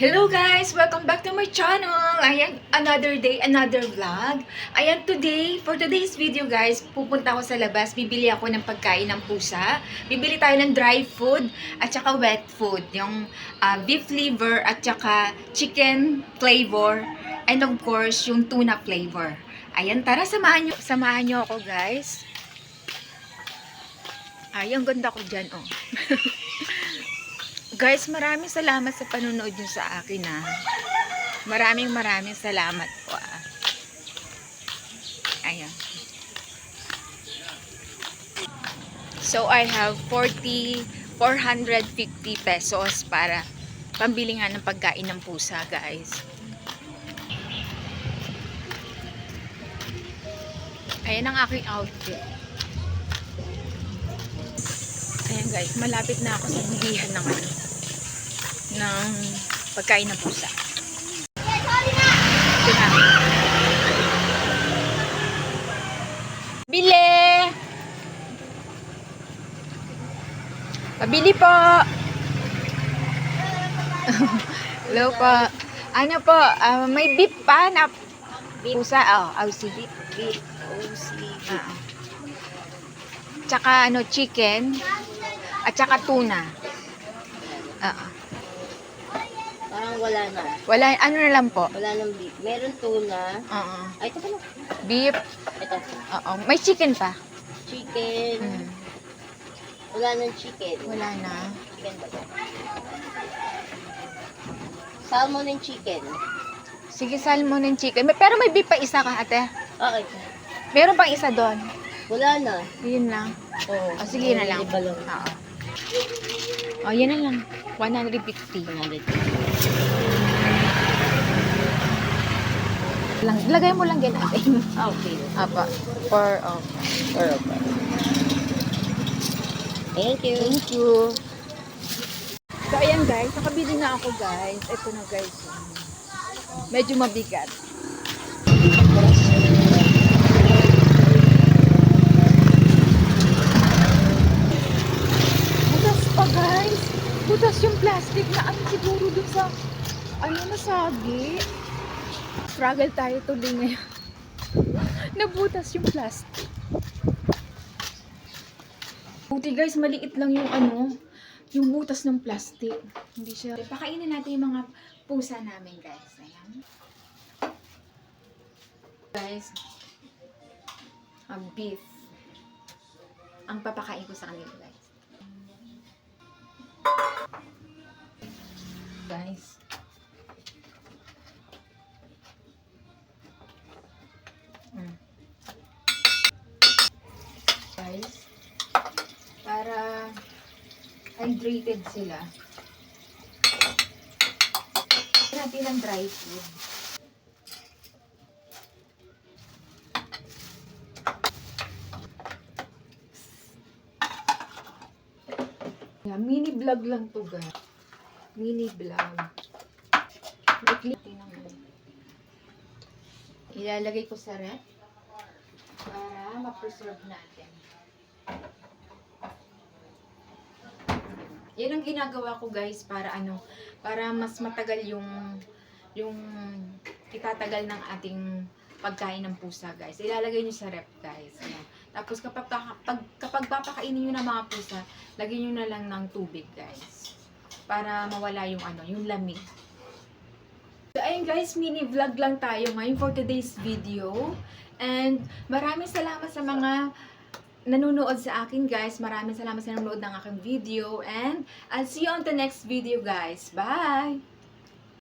Hello guys! Welcome back to my channel! Ayan, another day, another vlog. Ayan, for today's video guys, pupunta ako sa labas, bibili ako ng pagkain ng pusa. Bibili tayo ng dry food at saka wet food. Yung beef liver at saka chicken flavor. And of course, yung tuna flavor. Ayan, tara, samahan nyo ako guys. Ay, ang ganda ko dyan, oh. Guys, maraming salamat sa panonood nyo sa akin, ah. Maraming salamat po, ah. Ayan. So, I have 450 pesos para pambili nga ng pagkain ng pusa, guys. Ayan ang aking outfit. Ayan guys, malapit na ako sa bilihan ng pagkain ng pusa. Ito na. Bili! Pabili po! Hello po. Ano po, may beef pa na pusa. Aussie. Beef. Aussie. Tsaka chicken. At saka tuna. Parang wala na. Wala, ano na lang po? Wala nang beef. Meron tuna. Ay, ito pala. Beef. Ito. May chicken pa. Chicken. Wala nang chicken. Wala na. Chicken ba? Salmon and chicken. Sige, salmon and chicken. Pero may beef pa isa ka, ate. Okay. Meron pang isa doon. Wala na. Yun lang. Oo. Sige na lang. Iba lang. Yun na lang. 150. 100. Lagay mo lang yan, ate. Okay. Apa. For Thank you. Thank you. So, ayan guys. Nakabili na ako guys. Ito na guys. Medyo mabigat. Butas pa guys. Butas yung plastic na siguro dun sa nasagi. Struggle tayo tuloy ngayon. Nabutas yung plastic. Buti guys, maliit lang yung butas ng plastic. Hindi siya. Pakainin natin yung mga pusa namin guys. Ayan. Guys, beef. Ang papakain ko sa kanila guys. Guys. Guys. Para hydrated sila. Natin ng dry food. Yeah, mini vlog lang to guys. Mini vlog. Ilalagay ko sa ref para ma-preserve natin. Yan ang ginagawa ko guys para para mas matagal yung itatagal ng ating pagkain ng pusa guys. Ilalagay niyo sa ref guys. Ayan. Tapos kapag papakainin niyo ng mga pusa, lagyan niyo na lang ng tubig guys. Para mawala yung lamig. So ayun guys, mini vlog lang tayo ngayon for today's video. And maraming salamat sa mga nanonood sa akin guys. Maraming salamat sa nanonood ng aking video. And I'll see you on the next video guys. Bye!